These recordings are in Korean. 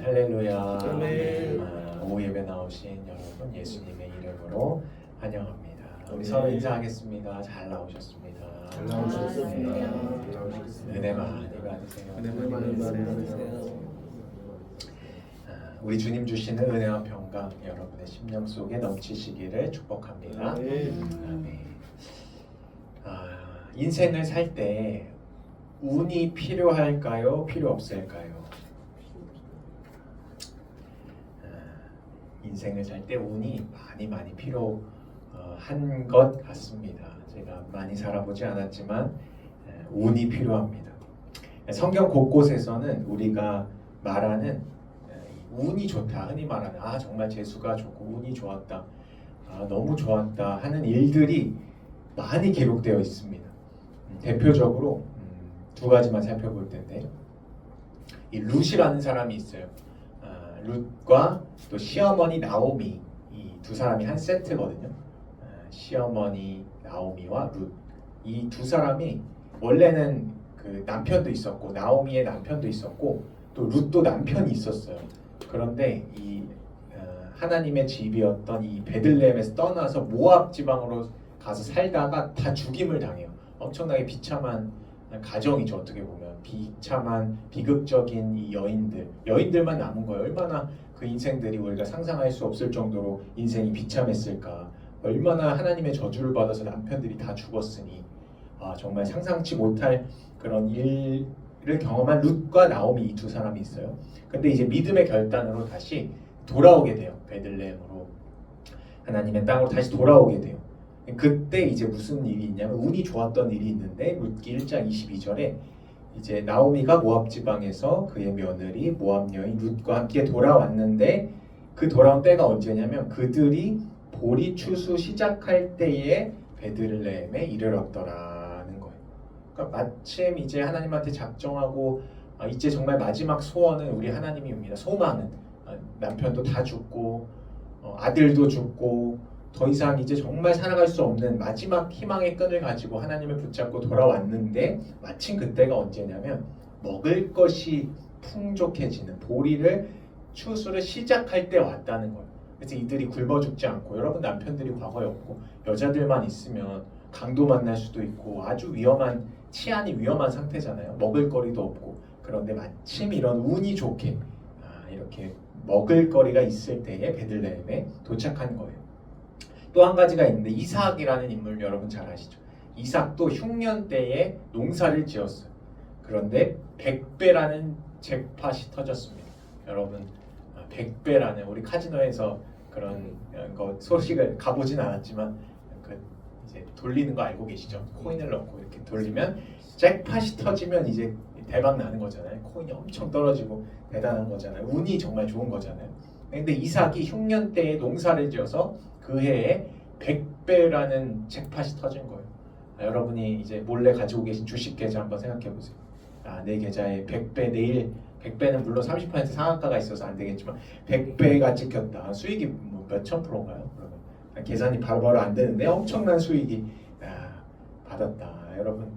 할렐루야. 아멘. 오후 예배 나오신 여러분 예수님의 이름으로 환영합니다. 우리 서로 인사하겠습니다. 잘 나오셨습니다. 잘 나오셨습니다. 네. 잘 나오셨습니다. 은혜 많이 받으세요. 은혜 많이 받으세요. 우리 주님 주시는 은혜와 평강 여러분의 심령 속에 넘치시기를 축복합니다. 아멘. 인생을 살 때 운이 필요할까요? 필요 없을까요? 인생을 살 때 운이 많이 필요한 것 같습니다. 제가 많이 살아보지 않았지만 운이 필요합니다. 성경 곳곳에서는 우리가 말하는 운이 좋다, 흔히 말하는 정말 재수가 좋고 운이 좋았다, 너무 좋았다 하는 일들이 많이 기록되어 있습니다. 대표적으로 두 가지만 살펴볼 텐데, 이 룻이라는 사람이 있어요. 룻과 또 시어머니 나오미, 이 두 사람이 한 세트거든요. 시어머니 나오미와 룻, 이 두 사람이 원래는 그 남편도 있었고 나오미의 남편도 있었고 또 룻도 남편이 있었어요. 그런데 이 하나님의 집이었던 이 베들레헴에서 떠나서 모압 지방으로 가서 살다가 다 죽임을 당해요. 엄청나게 비참한 가정이죠. 어떻게 보면 비참한 비극적인 이 여인들만 남은 거예요. 얼마나 그 인생들이 우리가 상상할 수 없을 정도로 인생이 비참했을까. 얼마나 하나님의 저주를 받아서 남편들이 다 죽었으니 정말 상상치 못할 그런 일을 경험한 룻과 나오미, 이 두 사람이 있어요. 근데 이제 믿음의 결단으로 다시 돌아오게 돼요. 베들레헴으로, 하나님의 땅으로 다시 돌아오게 돼요. 그때 이제 무슨 일이 있냐면 운이 좋았던 일이 있는데, 룻기 1장 22절에 이제 나오미가 모압 지방에서 그의 며느리 모압 여인 룻과 함께 돌아왔는데, 그 돌아온 때가 언제냐면 그들이 보리 추수 시작할 때에 베들레헴에 이르렀더라는 거예요. 그러니까 마침 이제 하나님한테 작정하고 이제 정말 마지막 소원은 우리 하나님입니다. 소망은 남편도 다 죽고 아들도 죽고 더 이상 이제 정말 살아갈 수 없는 마지막 희망의 끈을 가지고 하나님을 붙잡고 돌아왔는데, 마침 그때가 언제냐면 먹을 것이 풍족해지는, 보리를 추수를 시작할 때 왔다는 거예요. 그래서 이들이 굶어 죽지 않고, 여러분 남편들이 과거에 없고 여자들만 있으면 강도 만날 수도 있고 아주 위험한, 치안이 위험한 상태잖아요. 먹을 거리도 없고. 그런데 마침 이런 운이 좋게 이렇게 먹을 거리가 있을 때에 베들레헴에 도착한 거예요. 또 한 가지가 있는데, 이삭이라는 인물 여러분 잘 아시죠? 이삭도 흉년 때에 농사를 지었어요. 그런데 100배라는 잭팟이 터졌습니다. 여러분 100배라는, 우리 카지노에서 그런 거 소식을 가보진 않았지만 그 이제 돌리는 거 알고 계시죠? 코인을 넣고 이렇게 돌리면 잭팟이 터지면 이제 대박 나는 거잖아요. 코인이 엄청 떨어지고 대단한 거잖아요. 운이 정말 좋은 거잖아요. 근데 이삭이 흉년 때에 농사를 지어서 그 해에 100배라는 잭팟이 터진 거예요. 여러분이 이제 몰래 가지고 계신 주식 계좌 한번 생각해 보세요. 내 계좌에 100배, 내일 100배는 물론 30% 상한가가 있어서 안 되겠지만 100배가 찍혔다. 수익이 뭐 몇천 프로인가요? 그러면 계산이 바로바로 안 되는데 엄청난 수익이 받았다. 여러분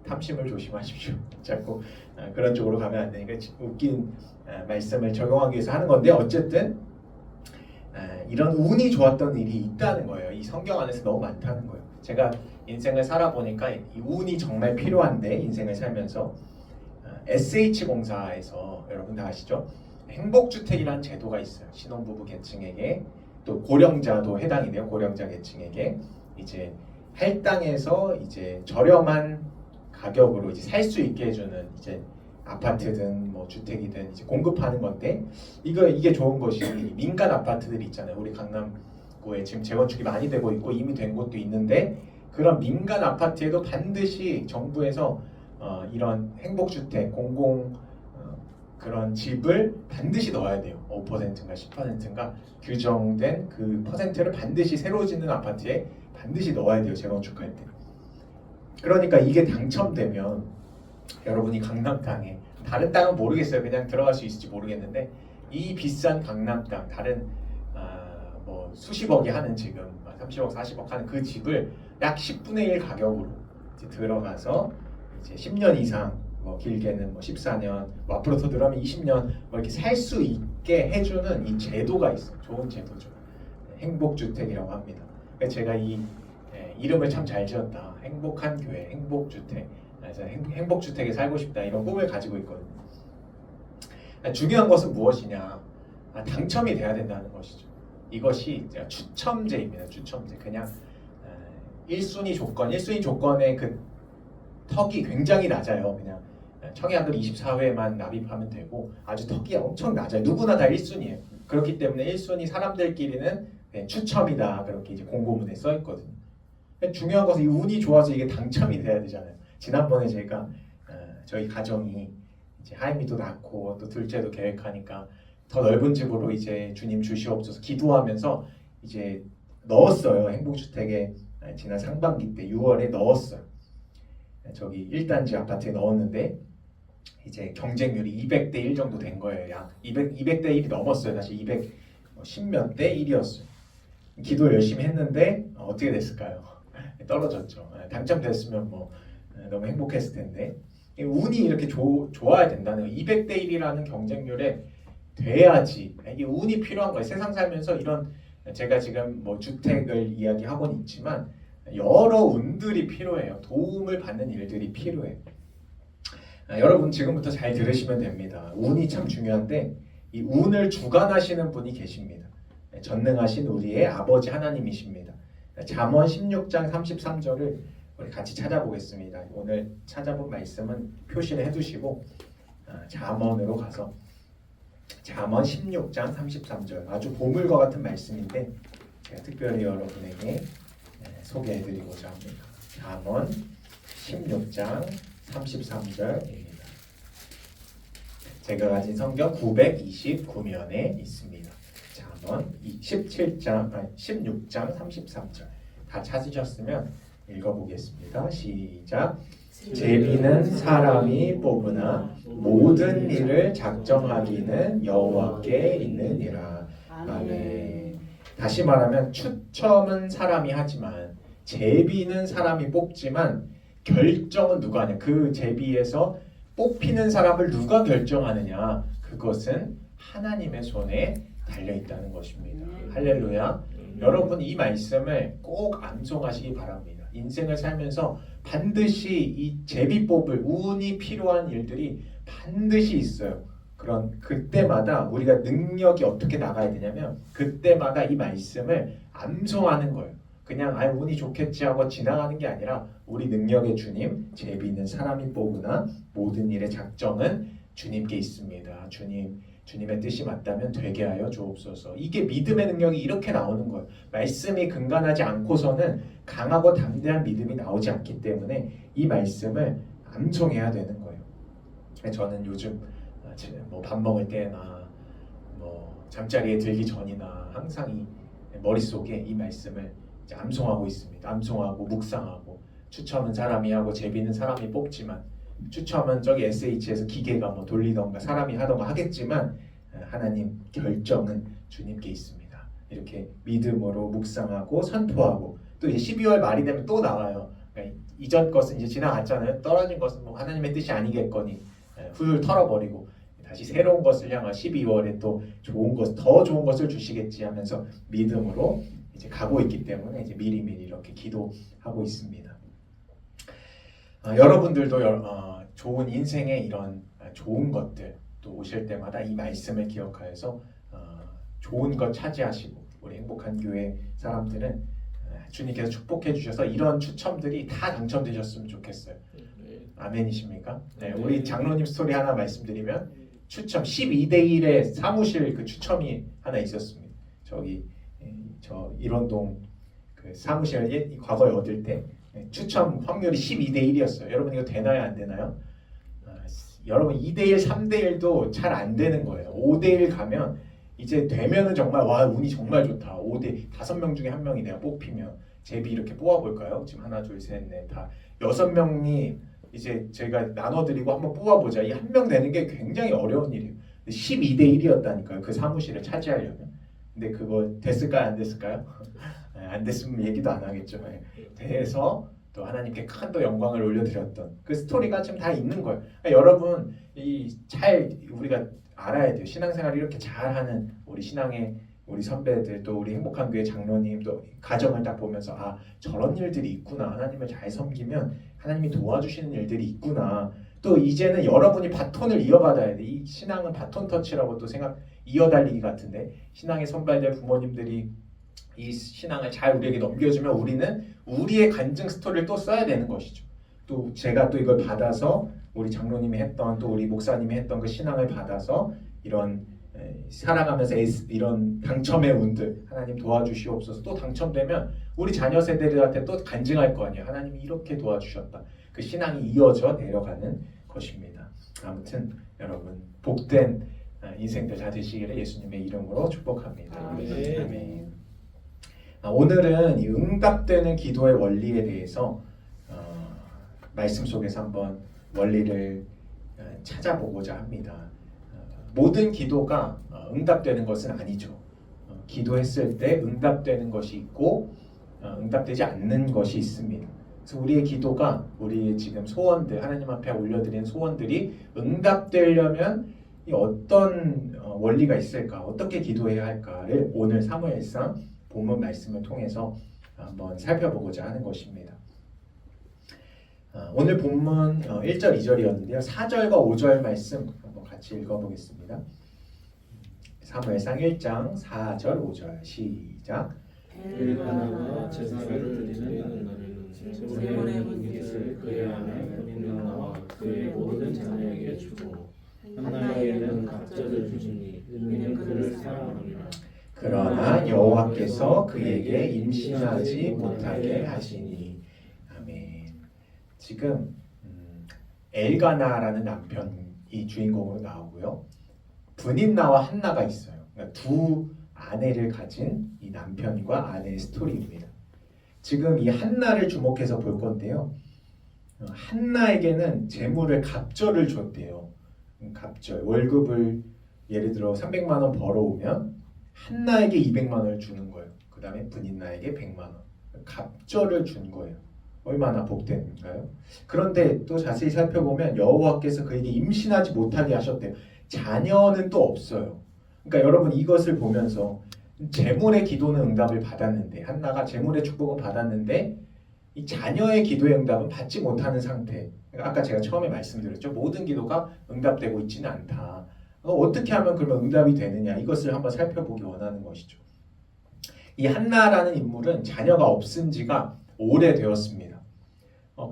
탐심을 조심하십시오. 자꾸 그런 쪽으로 가면 안 되니까 웃긴 말씀을 적용하기 위해서 하는 건데, 어쨌든 이런 운이 좋았던 일이 있다는 거예요. 이 성경 안에서 너무 많다는 거예요. 제가 인생을 살아보니까 이 운이 정말 필요한데, 인생을 살면서 SH공사에서 여러분 다 아시죠? 행복주택이라는 제도가 있어요. 신혼부부 계층에게, 또 고령자도 해당이 돼요. 고령자 계층에게 이제 할당해서 이제 저렴한 가격으로 이제 살 수 있게 해주는, 이제 아파트든 뭐 주택이든 이제 공급하는 건데, 이게 좋은 것이 민간 아파트들이 있잖아요. 우리 강남구에 지금 재건축이 많이 되고 있고 이미 된 곳도 있는데, 그런 민간 아파트에도 반드시 정부에서 이런 행복주택, 그런 집을 반드시 넣어야 돼요. 5%인가 10%인가 규정된 그 퍼센트를 반드시 새로 짓는 아파트에 반드시 넣어야 돼요. 재건축할 때. 그러니까 이게 당첨되면 여러분이 강남 땅에, 다른 땅은 모르겠어요. 그냥 들어갈 수 있을지 모르겠는데, 이 비싼 강남 땅, 다른 뭐 수십억이 하는, 지금 30억 40억 하는 그 집을 약 10분의 1 가격으로 이제 들어가서 이제 10년 이상, 뭐 길게는 뭐 14년, 뭐 앞으로 더 늘어나면 20년 뭐 이렇게 살 수 있게 해주는 이 제도가 있어요. 좋은 제도죠. 행복주택이라고 합니다. 그래서 제가 이 이름을 참 잘 지었다. 행복한 교회, 행복주택. 그래서 행복주택에 살고 싶다 이런 꿈을 가지고 있거든요. 중요한 것은 무엇이냐? 당첨이 돼야 된다는 것이죠. 이것이 추첨제입니다. 추첨제. 그냥 1순위 조건, 1순위 조건의 그 턱이 굉장히 낮아요. 그냥 청약을 24회만 납입하면 되고 아주 턱이 엄청 낮아요. 누구나 다 1순위예요. 그렇기 때문에 1순위 사람들끼리는 추첨이다. 그렇게 이제 공고문에 써 있거든요. 중요한 것은 이 운이 좋아서 이게 당첨이 돼야 되잖아요. 지난번에 제가 저희 가정이 이제 하임이도 낳고 또 둘째도 계획하니까 더 넓은 집으로 이제 주님 주시옵소서 기도하면서 이제 넣었어요. 행복주택에 지난 상반기 때 6월에 넣었어요. 저기 1단지 아파트에 넣었는데 이제 경쟁률이 200대 1 정도 된 거예요. 약 200대 1이 넘었어요. 다시 210몇 대 1이었어요. 기도 열심히 했는데 어떻게 됐을까요? 떨어졌죠. 당첨됐으면 뭐 너무 행복했을 텐데 운이 이렇게 좋아야 된다는 거예요. 200대 1이라는 경쟁률에 돼야지. 이게 운이 필요한 거예요. 세상 살면서 이런 제가 지금 뭐 주택을 이야기하고는 있지만 여러 운들이 필요해요. 도움을 받는 일들이 필요해요. 여러분 지금부터 잘 들으시면 됩니다. 운이 참 중요한데 이 운을 주관하시는 분이 계십니다. 전능하신 우리의 아버지 하나님이십니다. 잠언 16장 33절을 우리 같이 찾아보겠습니다. 오늘 찾아본 말씀은 표시를 해두시고 잠언으로 가서 잠언 16장 33절 아주 보물과 같은 말씀인데 제가 특별히 여러분에게 소개해드리고자 합니다. 잠언 16장 33절입니다. 제가 가진 성경 929면에 있습니다. 잠언 16장 33절 다 찾으셨으면 읽어보겠습니다. 시작. 제비는 사람이 뽑으나 모든 일을 작정하기는 여호와께 있느니라. 아멘. 다시 말하면 추첨은 사람이 하지만 제비는 사람이 뽑지만 결정은 누가 하냐? 그 제비에서 뽑히는 사람을 누가 결정하느냐? 그것은 하나님의 손에 달려 있다는 것입니다. 할렐루야. 여러분 이 말씀을 꼭 암송하시기 바랍니다. 인생을 살면서 반드시 이 제비 뽑을 운이 필요한 일들이 반드시 있어요. 그런 그때마다 우리가 능력이 어떻게 나가야 되냐면 그때마다 이 말씀을 암송하는 거예요. 그냥 운이 좋겠지 하고 지나가는 게 아니라 우리 능력의 주님, 제비는 사람이 뽑으나 모든 일의 작정은 주님께 있습니다. 주님의 뜻이 맞다면 되게 하여 주옵소서. 이게 믿음의 능력이 이렇게 나오는 거예요. 말씀이 근간하지 않고서는 강하고 담대한 믿음이 나오지 않기 때문에 이 말씀을 암송해야 되는 거예요. 저는 요즘 뭐 밥 먹을 때나 뭐 잠자리에 들기 전이나 항상 이 머릿속에 이 말씀을 이제 암송하고 있습니다. 암송하고 묵상하고 추첨은 사람이 하고 제비는 사람이 뽑지만 추첨은 저기 SH에서 기계가 뭐 돌리던가 사람이 하던가 하겠지만 하나님 결정은 주님께 있습니다. 이렇게 믿음으로 묵상하고 선포하고 또 이제 12월 말이 되면 또 나와요. 그러니까 이전 것은 이제 지나갔잖아요. 떨어진 것은 뭐 하나님의 뜻이 아니겠거니 훌훌 털어버리고 다시 새로운 것을 향한 12월에 또 더 좋은 것을 주시겠지 하면서 믿음으로 이제 가고 있기 때문에 이제 미리미리 이렇게 기도하고 있습니다. 여러분들도 좋은 인생의 이런 좋은 것들 또 오실 때마다 이 말씀을 기억하여서 좋은 것 차지하시고 우리 행복한 교회 사람들은 주님께서 축복해 주셔서 이런 추첨들이 다 당첨되셨으면 좋겠어요. 아멘이십니까? 네, 우리 장로님 스토리 하나 말씀드리면 추첨 12대 1의 사무실 그 추첨이 하나 있었습니다. 저 일원동 그 사무실 과거에 얻을 때 추첨 확률이 12대 1이었어요. 여러분 이거 되나요 안 되나요? 여러분 2대 1, 3대 1도 잘 안 되는 거예요. 5대 1 가면 이제 되면은 정말 와 운이 정말 좋다. 5명 중에 한 명이 내가 뽑히면 제비 이렇게 뽑아볼까요? 지금 하나 둘 셋 넷 다 6명이 이제 제가 나눠드리고 한번 뽑아보자. 이 한 명 되는 게 굉장히 어려운 일이에요. 12대 1이었다니까요. 그 사무실을 차지하려면. 근데 그거 됐을까요? 안 됐을까요? 안 됐으면 얘기도 안 하겠죠. 돼서 또 하나님께 큰 또 영광을 올려드렸던 그 스토리가 지금 다 있는 거예요. 여러분 우리가 알아야 돼요. 신앙생활을 이렇게 잘하는 우리 선배들 또 우리 행복한 교회 장로님 또 가정을 딱 보면서 아 저런 일들이 있구나. 하나님을 잘 섬기면 하나님이 도와주시는 일들이 있구나. 또 이제는 여러분이 바톤을 이어받아야 돼. 이 신앙은 바톤 터치라고 또 이어달리기 같은데 신앙의 선배들 부모님들이 이 신앙을 잘 우리에게 넘겨주면 우리는 우리의 간증 스토리를 또 써야 되는 것이죠. 또 제가 또 이걸 받아서 우리 장로님이 했던 또 우리 목사님이 했던 그 신앙을 받아서 이런 살아가면서 이런 당첨의 운들 하나님 도와주시옵소서 또 당첨되면 우리 자녀 세대들한테 또 간증할 거 아니에요. 하나님이 이렇게 도와주셨다. 그 신앙이 이어져 내려가는 것입니다. 아무튼 여러분 복된 인생들 다 되시기를 예수님의 이름으로 축복합니다. 아멘. 아멘. 오늘은 이 응답되는 기도의 원리에 대해서 말씀 속에서 한번 원리를 찾아보고자 합니다. 모든 기도가 응답되는 것은 아니죠. 기도했을 때 응답되는 것이 있고 응답되지 않는 것이 있습니다. 그래서 우리의 기도가 우리의 지금 소원들 하나님 앞에 올려드리는 소원들이 응답되려면 이 어떤 원리가 있을까? 어떻게 기도해야 할까를 오늘 사무엘상 본문 말씀을 통해서 한번 살펴보고자 하는 것입니다. 오늘 본문 1절 2절이었는데요. 4절과 5절 말씀 한번 같이 읽어보겠습니다. 사무엘상 1장 4절 5절 시작. 엘가나가 제사를 드리는 날에는 제물의 분깃을 그의 아내 빈나와 그의 모든 자녀에게 주고 한나에게는 갑절을 주시니 이는 그를 사랑하느라. 그러나 여호와께서 그에게 임신하지 못하게 하시니. 아멘. 지금 엘가나라는 남편이 주인공으로 나오고요. 브닌나와 한나가 있어요. 그러니까 두 아내를 가진 이 남편과 아내의 스토리입니다. 지금 이 한나를 주목해서 볼 건데요. 한나에게는 재물을 갑절을 줬대요. 갑절 월급을 예를 들어 300만 원 벌어오면 한나에게 200만 원을 주는 거예요. 그 다음에 브닌나에게 100만 원 갑절을 준 거예요. 얼마나 복된가요? 그런데 또 자세히 살펴보면 여호와께서 그에게 임신하지 못하게 하셨대요. 자녀는 또 없어요. 그러니까 여러분 이것을 보면서 재물의 기도는 응답을 받았는데 한나가 재물의 축복은 받았는데 이 자녀의 기도의 응답은 받지 못하는 상태. 그러니까 아까 제가 처음에 말씀드렸죠. 모든 기도가 응답되고 있지는 않다. 어떻게 하면 그러면 응답이 되느냐 이것을 한번 살펴보기 원하는 것이죠. 이 한나라는 인물은 자녀가 없은 지가 오래되었습니다.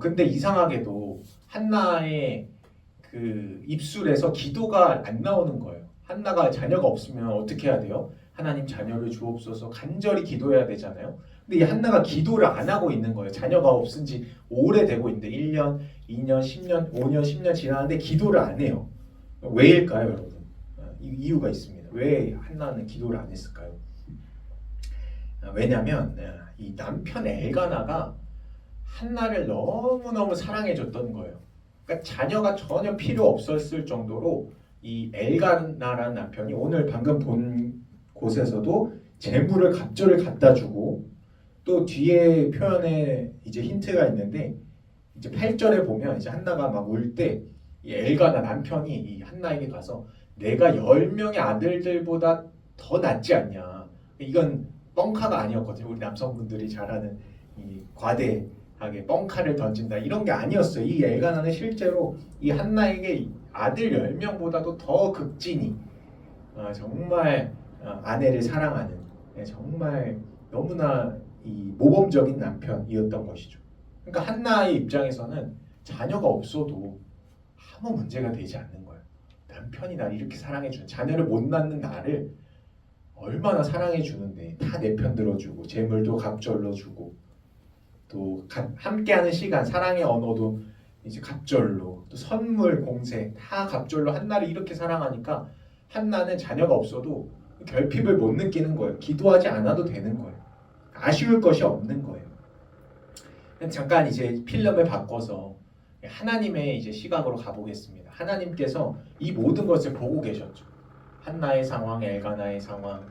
근데 이상하게도 한나의 그 입술에서 기도가 안 나오는 거예요. 한나가 자녀가 없으면 어떻게 해야 돼요? 하나님 자녀를 주옵소서 간절히 기도해야 되잖아요. 근데 이 한나가 기도를 안 하고 있는 거예요. 자녀가 없은 지 오래되고 있는데 1년, 2년, 10년, 5년, 10년 지났는데 기도를 안 해요. 왜일까요, 여러분? 이유가 있습니다. 왜 한나는 기도를 안 했을까요? 왜냐하면 이 남편 엘가나가 한나를 너무너무 사랑해줬던 거예요. 그러니까 자녀가 전혀 필요 없었을 정도로 이 엘가나라는 남편이 오늘 방금 본 곳에서도 재물을 갑절을 갖다 주고 또 뒤에 표현에 이제 힌트가 있는데 이제 8절에 보면 이제 한나가 막 울 때 이 엘가나 남편이 이 한나에게 가서 내가 10명의 아들들보다 더 낫지 않냐. 이건 뻥카가 아니었거든요. 우리 남성분들이 잘 아는 이 과대하게 뻥카를 던진다 이런 게 아니었어요. 이 엘가나는 실제로 이 한나에게 아들 10명보다도 더 극진히 정말 아내를 사랑하는 정말 너무나 이 모범적인 남편이었던 것이죠. 그러니까 한나의 입장에서는 자녀가 없어도 아무 문제가 되지 않는 거예요. 남편이 나를 이렇게 사랑해주는 자녀를 못 낳는 나를 얼마나 사랑해주는데 다 내 편 들어주고 재물도 갑절로 주고 또 함께하는 시간 사랑의 언어도 이제 갑절로 또 선물 공세 다 갑절로 한나를 이렇게 사랑하니까 한나는 자녀가 없어도 결핍을 못 느끼는 거예요. 기도하지 않아도 되는 거예요. 아쉬울 것이 없는 거예요. 잠깐 이제 필름을 바꿔서 하나님의 이제 시각으로 가보겠습니다. 하나님께서 이 모든 것을 보고 계셨죠. 한나의 상황, 엘가나의 상황.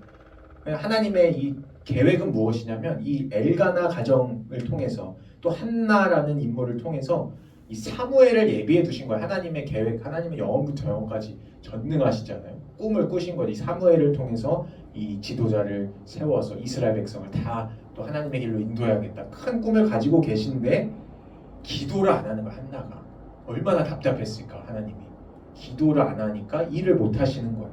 하나님의 이 계획은 무엇이냐면 이 엘가나 가정을 통해서 또 한나라는 인물을 통해서 이 사무엘을 예비해 두신 거예요. 하나님의 계획, 하나님의 영원부터 영원까지 전능하시잖아요. 꿈을 꾸신 거지. 사무엘을 통해서 이 지도자를 세워서 이스라엘 백성을 다 또 하나님의 길로 인도해야겠다. 큰 꿈을 가지고 계신데 기도를 안 하는 거야. 한나가 얼마나 답답했을까. 하나님이 기도를 안 하니까 일을 못 하시는 거예요.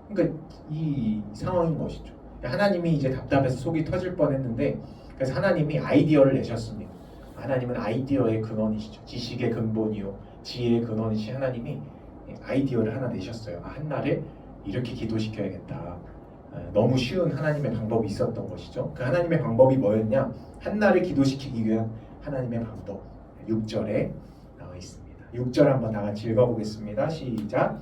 그러니까 이 상황인 것이죠. 하나님이 이제 답답해서 속이 터질 뻔했는데 그래서 하나님이 아이디어를 내셨습니다. 하나님은 아이디어의 근원이시죠. 지식의 근본이요 지혜의 근원이시 하나님이 아이디어를 하나 내셨어요. 한나를 이렇게 기도시켜야겠다. 너무 쉬운 하나님의 방법이 있었던 것이죠. 그 하나님의 방법이 뭐였냐? 한나를 기도시키기 위한 하나님의 방법 6절에 나와 있습니다. 6절 한번 다 같이 읽어보겠습니다. 시작.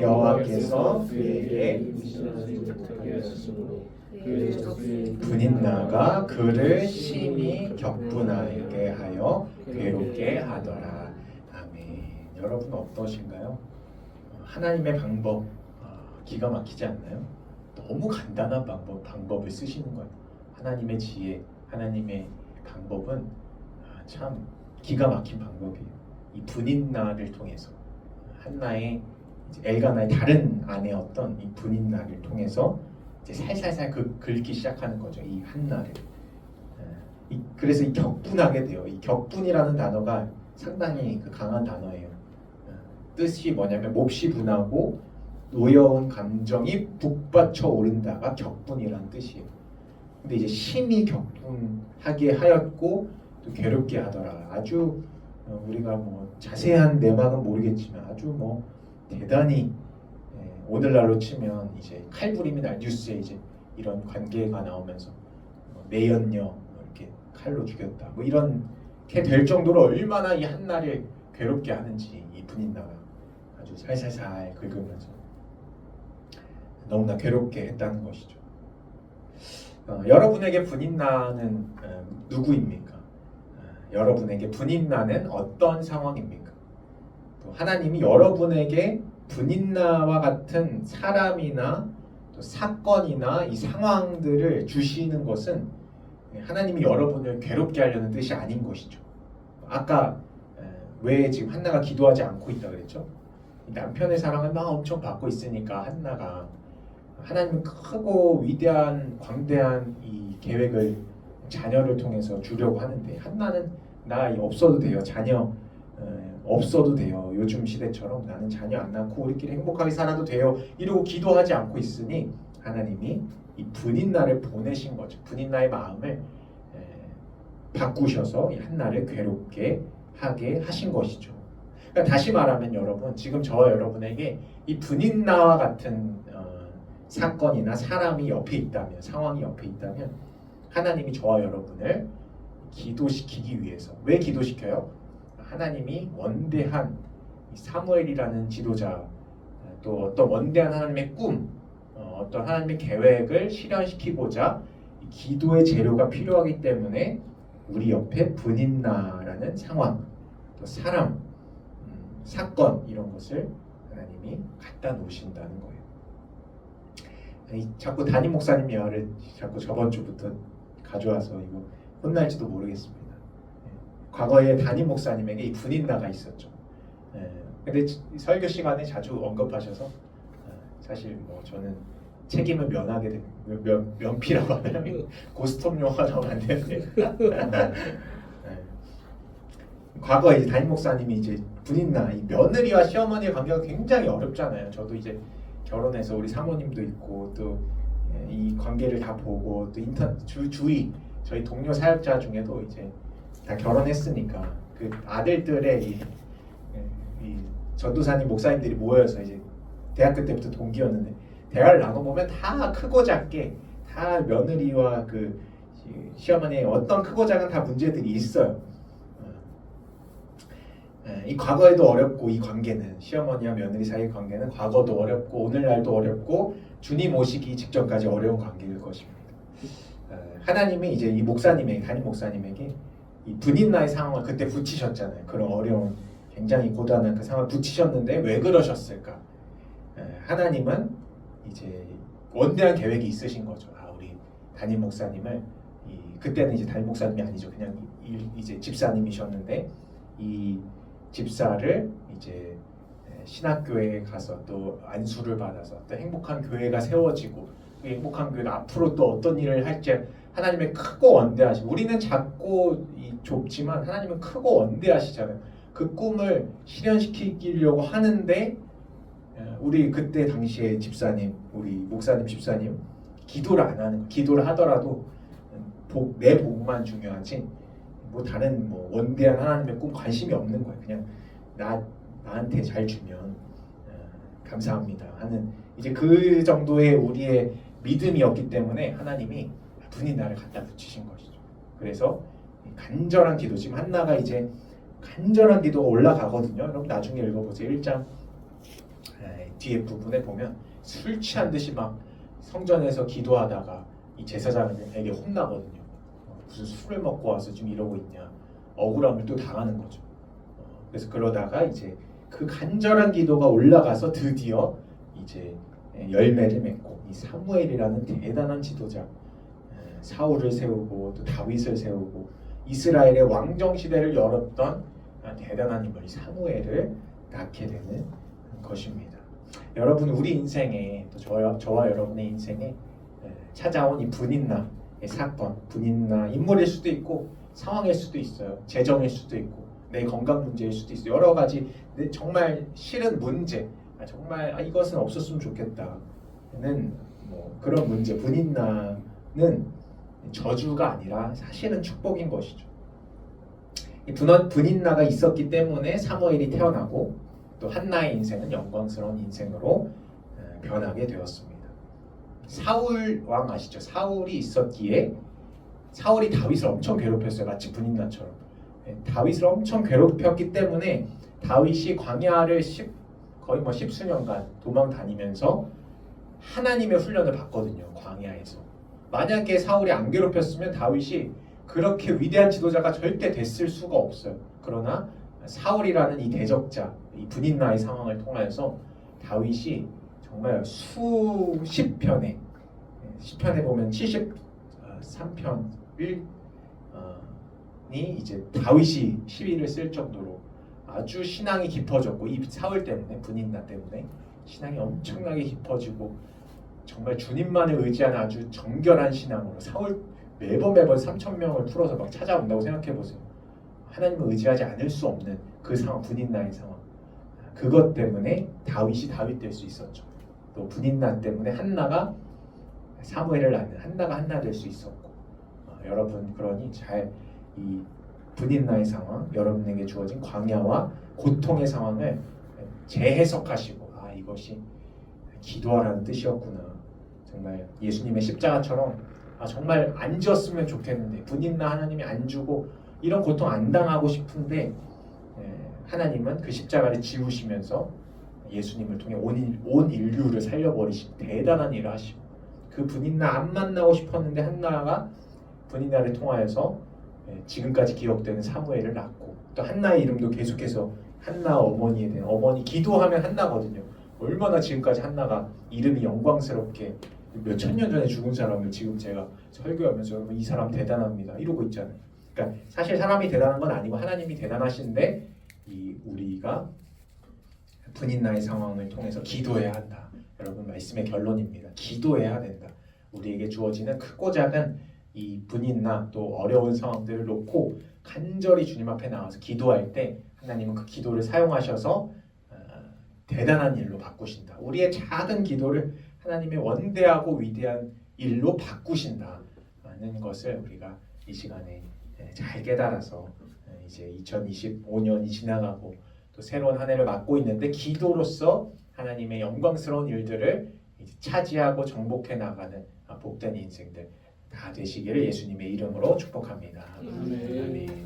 여호와께서 그에게 임신하지 못하게 하시므로 그의 적수인 분인나가 그를 심히 격분하게 하여 괴롭게 하더라. 아멘. 여러분 어떠신가요? 하나님의 방법 기가 막히지 않나요? 너무 간단한 방법을 쓰시는 거예요. 하나님의 지혜, 하나님의 방법은 참 기가 막힌 방법이에요. 이 분인나를 통해서 한나의 엘가나의 다른 아내였던 이 분인나를 통해서 이제 살살살 긁기 시작하는 거죠. 이 한나를. 그래서 이 격분하게 돼요. 이 격분이라는 단어가 상당히 강한 단어예요. 뜻이 뭐냐면 몹시 분하고 노여운 감정이 북받쳐 오른다가 격분이라는 뜻이에요. 근데 이제 심히 격분하게 하였고 또 괴롭게 하더라. 아주 우리가 뭐 자세한 내막은 모르겠지만 아주 뭐 대단히 오늘날로 치면 이제 칼부림이 날 뉴스에 이제 이런 관계가 나오면서 내연녀 이렇게 칼로 죽였다 뭐 이렇게 될 정도로 얼마나 이 한나를 괴롭게 하는지 이 분인나가 아주 살살살 긁으면서 너무나 괴롭게 했다는 것이죠. 여러분에게 분인나는 누구입니까? 여러분에게 분인나는 어떤 상황입니까? 또 하나님이 여러분에게 분인나와 같은 사람이나 또 사건이나 이 상황들을 주시는 것은 하나님이 여러분을 괴롭게 하려는 뜻이 아닌 것이죠. 아까 왜 지금 한나가 기도하지 않고 있다 그랬죠? 남편의 사랑을 막 엄청 받고 있으니까 한나가 하나님은 크고 위대한 광대한 이 계획을 자녀를 통해서 주려고 하는데 한나는 나 없어도 돼요. 자녀 없어도 돼요. 요즘 시대처럼 나는 자녀 안 낳고 우리끼리 행복하게 살아도 돼요. 이러고 기도하지 않고 있으니 하나님이 이 분인나를 보내신 거죠. 분인나의 마음을 바꾸셔서 이 한나를 괴롭게 하게 하신 것이죠. 그러니까 다시 말하면 여러분 지금 저와 여러분에게 이 분인나와 같은 사건이나 사람이 옆에 있다면 상황이 옆에 있다면 하나님이 저와 여러분을 기도시키기 위해서 왜 기도시켜요? 하나님이 원대한 사무엘이라는 지도자 또 어떤 원대한 하나님의 꿈 어떤 하나님의 계획을 실현시키고자 기도의 재료가 필요하기 때문에 우리 옆에 분인나라는 상황 또 사람 사건 이런 것을 하나님이 갖다 놓으신다는 거예요. 자꾸 담임 목사님 이야기를 자꾸 저번 주부터 가져와서 이거 혼날지도 모르겠습니다. 과거에 담임 목사님에게 이 분인나가 있었죠. 근데 설교 시간에 자주 언급하셔서 사실 뭐 저는 책임을 면하게 된 면피라고 하나요? 고스톱 용어가 나오면 안 되는데 과거에 이제 담임 목사님이 이제 분인나 이 며느리와 시어머니의 관계가 굉장히 어렵잖아요. 저도 이제 결혼해서 우리 사모님도 있고 또 이 관계를 다 보고 또 주위 저희 동료 사역자 중에도 이제 다 결혼했으니까 그 아들들의 이 전도사님 목사님들이 모여서 이제 대학교 때부터 동기였는데 대화를 나눠보면 다 크고 작게 다 며느리와 그 시어머니의 어떤 크고 작은 다 문제들이 있어요. 이 과거에도 어렵고 이 관계는 시어머니와 며느리 사이의 관계는 과거도 어렵고 오늘날도 어렵고 주님 오시기 직전까지 어려운 관계일 것입니다. 하나님이 이제 이 목사님에게 담임 목사님에게 이 분인나의 상황을 그때 붙이셨잖아요. 그런 어려운 굉장히 고단한 그 상황을 붙이셨는데 왜 그러셨을까? 하나님은 이제 원대한 계획이 있으신 거죠. 우리 담임 목사님을 그때는 이제 담임 목사님이 아니죠. 그냥 이제 집사님이셨는데 이 집사를 이제 신학교에 가서 또 안수를 받아서 또 행복한 교회가 세워지고 그 행복한 교회가 앞으로 또 어떤 일을 할지 하나님의 크고 원대하시고 우리는 작고 좁지만 하나님은 크고 원대하시잖아요. 그 꿈을 실현시키려고 하는데 우리 그때 당시에 집사님, 우리 목사님, 집사님 기도를 안 하는 거. 기도를 하더라도 내 복만 중요하지 뭐 다른 뭐 원대한 하나님의 꿈 관심이 없는 거예요. 그냥 나한테 잘 주면 감사합니다 하는 이제 그 정도의 우리의 믿음이었기 때문에 하나님이 분이 나를 갖다 붙이신 것이죠. 그래서 간절한 기도 지금 한나가 이제 간절한 기도가 올라가거든요. 여러분 나중에 읽어보세요. 1장 뒤에 부분에 보면 술 취한 듯이 막 성전에서 기도하다가 이 제사장에게 혼나거든요. 무슨 술을 먹고 와서 지금 이러고 있냐. 억울함을 또 당하는 거죠. 그래서 그러다가 이제 그 간절한 기도가 올라가서 드디어 이제 열매를 맺고 이 사무엘이라는 대단한 지도자 사울을 세우고 또 다윗을 세우고 이스라엘의 왕정 시대를 열었던 대단한 인물 사무엘을 낳게 되는 것입니다. 여러분 우리 인생에 또 저와 여러분의 인생에 찾아온 이 분인나의 사건, 분인나 인물일 수도 있고 상황일 수도 있어요. 재정일 수도 있고 내 건강 문제일 수도 있어요. 여러 가지 정말 싫은 문제, 정말 이것은 없었으면 좋겠다는 뭐 그런 문제. 분인나는 저주가 아니라 사실은 축복인 것이죠. 이 분인나가 있었기 때문에 사무엘이 태어나고 또 한나의 인생은 영광스러운 인생으로 변하게 되었습니다. 사울 왕 아시죠? 사울이 있었기에 사울이 다윗을 엄청 괴롭혔어요. 마치 분인나처럼. 다윗을 엄청 괴롭혔기 때문에 다윗이 광야를 거의 뭐 10수년간 도망 다니면서 하나님의 훈련을 받거든요. 광야에서. 만약에 사울이 안 괴롭혔으면 다윗이 그렇게 위대한 지도자가 절대 됐을 수가 없어요. 그러나 사울이라는 이 대적자, 이 분인나의 상황을 통해서 다윗이 정말 수십 편에 시편에 보면 73편이 이제 다윗이 시위를 쓸 정도로 아주 신앙이 깊어졌고 이 사울 때문에 분인나 때문에 신앙이 엄청나게 깊어지고 정말 주님만을 의지하는 아주 정결한 신앙으로 사울 매번 3,000명을 풀어서 막 찾아온다고 생각해 보세요. 하나님을 의지하지 않을 수 없는 그 상황, 분인나의 상황. 그것 때문에 다윗이 다윗 될 수 있었죠. 또 분인나 때문에 한나가 사무엘을 낳는 한나가 한나 될 수 있었고 여러분 그러니 잘 이 분인나의 상황, 여러분에게 주어진 광야와 고통의 상황을 재해석하시고 이것이 기도하라는 뜻이었구나. 정말 예수님의 십자가처럼 정말 안 지었으면 좋겠는데 분인나 하나님이 안 주고 이런 고통 안 당하고 싶은데 하나님은 그 십자가를 지우시면서 예수님을 통해 온 인류를 살려버리신 대단한 일을 하시고 그 분인나 안 만나고 싶었는데 한나가 분인나를 통하여서 지금까지 기억되는 사무엘을 낳고 또 한나의 이름도 계속해서 한나 어머니에 대한 어머니 기도하면 한나거든요. 얼마나 지금까지 한나가 이름이 영광스럽게 몇천 년 전에 죽은 사람을 지금 제가 설교하면서 이 사람 대단합니다 이러고 있잖아요. 그러니까 사실 사람이 대단한 건 아니고 하나님이 대단하신데 우리가 분인나의 상황을 통해서 기도해야 한다. 여러분 말씀의 결론입니다. 기도해야 된다. 우리에게 주어지는 크고 작은 이 분인나 또 어려운 상황들을 놓고 간절히 주님 앞에 나와서 기도할 때 하나님은 그 기도를 사용하셔서 대단한 일로 바꾸신다. 우리의 작은 기도를 하나님의 원대하고 위대한 일로 바꾸신다는 것을 우리가 이 시간에 잘 깨달아서 이제 2025년이 지나가고 또 새로운 한 해를 맞고 있는데 기도로서 하나님의 영광스러운 일들을 차지하고 정복해 나가는 복된 인생들 다 되시기를 예수님의 이름으로 축복합니다. 아멘. 아멘.